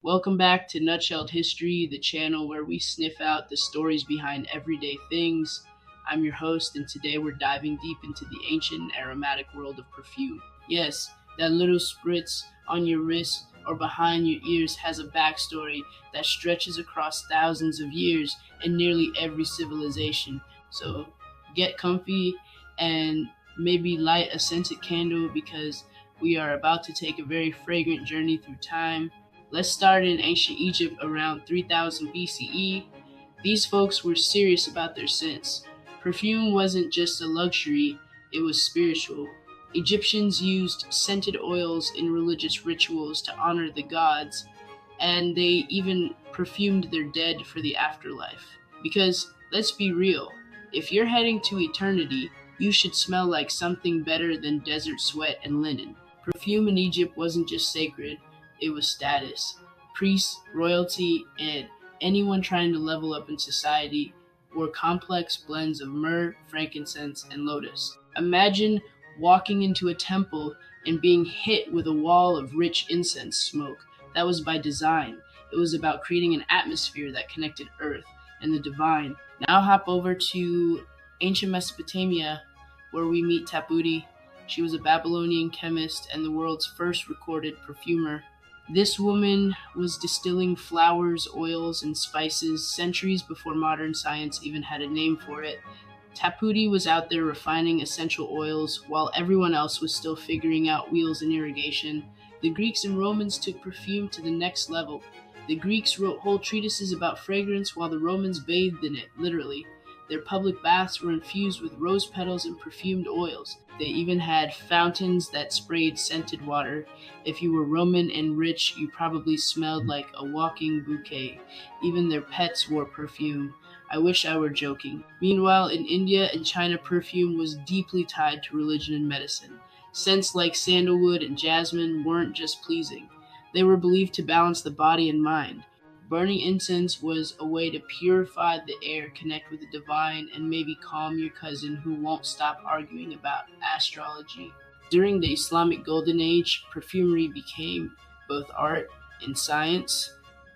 Welcome back to Nutshelled History, the channel where we sniff out the stories behind everyday things. I'm your host, and today we're diving deep into the ancient and aromatic world of perfume. Yes, that little spritz on your wrist or behind your ears has a backstory that stretches across thousands of years and nearly every civilization. So get comfy and maybe light a scented candle because we are about to take a very fragrant journey through time. Let's start in ancient Egypt around 3000 BCE. These folks were serious about their scents. Perfume wasn't just a luxury, it was spiritual. Egyptians used scented oils in religious rituals to honor the gods, and they even perfumed their dead for the afterlife. Because, let's be real, if you're heading to eternity, you should smell like something better than desert sweat and linen. Perfume in Egypt wasn't just sacred, it was status. Priests, royalty, and anyone trying to level up in society wore complex blends of myrrh, frankincense, and lotus. Imagine walking into a temple and being hit with a wall of rich incense smoke. That was by design. It was about creating an atmosphere that connected earth and the divine. Now hop over to ancient Mesopotamia, where we meet Taputi. She was a Babylonian chemist and the world's first recorded perfumer. This woman was distilling flowers, oils, and spices centuries before modern science even had a name for it. Taputi was out there refining essential oils while everyone else was still figuring out wheels and irrigation. The Greeks and Romans took perfume to the next level. The Greeks wrote whole treatises about fragrance while the Romans bathed in it, literally. Their public baths were infused with rose petals and perfumed oils. They even had fountains that sprayed scented water. If you were Roman and rich, you probably smelled like a walking bouquet. Even their pets wore perfume. I wish I were joking. Meanwhile, in India and China, perfume was deeply tied to religion and medicine. Scents like sandalwood and jasmine weren't just pleasing. They were believed to balance the body and mind. Burning incense was a way to purify the air, connect with the divine, and maybe calm your cousin who won't stop arguing about astrology. During the Islamic Golden Age, perfumery became both art and science.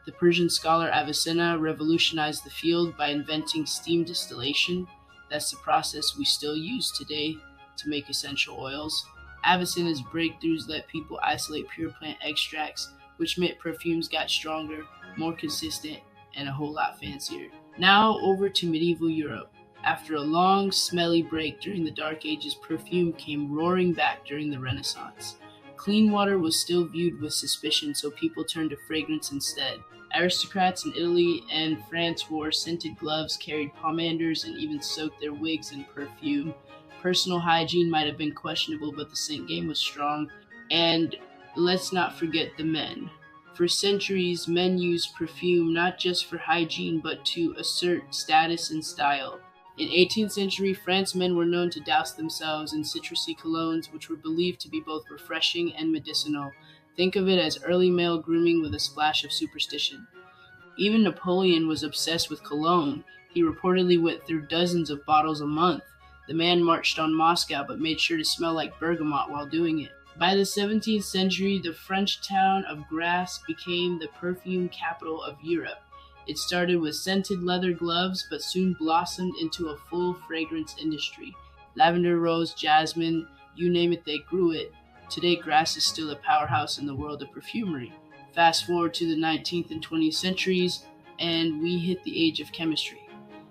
The Persian scholar Avicenna revolutionized the field by inventing steam distillation. That's the process we still use today to make essential oils. Avicenna's breakthroughs let people isolate pure plant extracts, which meant perfumes got stronger, more consistent, and a whole lot fancier. Now over to medieval Europe. After a long, smelly break during the Dark Ages, perfume came roaring back during the Renaissance. Clean water was still viewed with suspicion, so people turned to fragrance instead. Aristocrats in Italy and France wore scented gloves, carried pomanders, and even soaked their wigs in perfume. Personal hygiene might have been questionable, but the scent game was strong. And let's not forget the men. For centuries, men used perfume not just for hygiene, but to assert status and style. In 18th century France, men were known to douse themselves in citrusy colognes, which were believed to be both refreshing and medicinal. Think of it as early male grooming with a splash of superstition. Even Napoleon was obsessed with cologne. He reportedly went through dozens of bottles a month. The man marched on Moscow, but made sure to smell like bergamot while doing it. By the 17th century, the French town of Grasse became the perfume capital of Europe. It started with scented leather gloves, but soon blossomed into a full fragrance industry. Lavender, rose, jasmine, you name it, they grew it. Today, Grasse is still a powerhouse in the world of perfumery. Fast forward to the 19th and 20th centuries, and we hit the age of chemistry.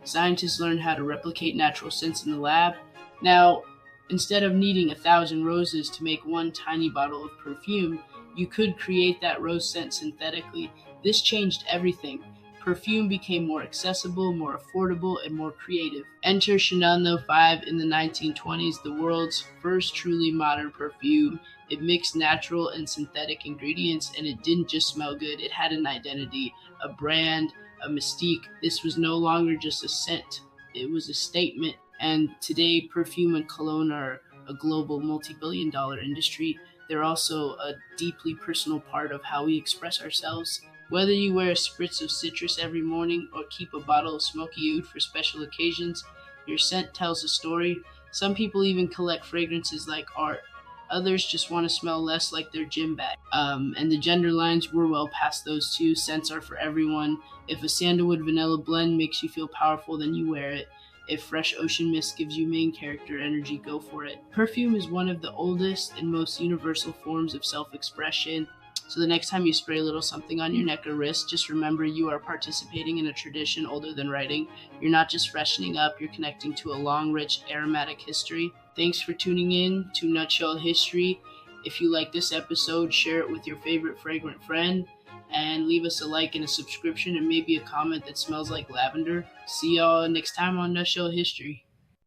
Scientists learned how to replicate natural scents in the lab. Now, instead of needing 1,000 roses to make one tiny bottle of perfume, you could create that rose scent synthetically. This changed everything. Perfume became more accessible, more affordable, and more creative. Enter Chanel No. 5 in the 1920s, the world's first truly modern perfume. It mixed natural and synthetic ingredients, and it didn't just smell good, it had an identity, a brand, a mystique. This was no longer just a scent, it was a statement. And today, perfume and cologne are a global multi-billion-dollar industry. They're also a deeply personal part of how we express ourselves. Whether you wear a spritz of citrus every morning or keep a bottle of smoky oud for special occasions, your scent tells a story. Some people even collect fragrances like art. Others just want to smell less like their gym bag. And the gender lines, we're well past those too. Scents are for everyone. If a sandalwood vanilla blend makes you feel powerful, then you wear it. If fresh ocean mist gives you main character energy, go for it. Perfume is one of the oldest and most universal forms of self-expression. So the next time you spray a little something on your neck or wrist, just remember you are participating in a tradition older than writing. You're not just freshening up, you're connecting to a long, rich, aromatic history. Thanks for tuning in to Nutshell History. If you like this episode, share it with your favorite fragrant friend, and leave us a like and a subscription and maybe a comment that smells like lavender. See y'all next time on Nutshell History.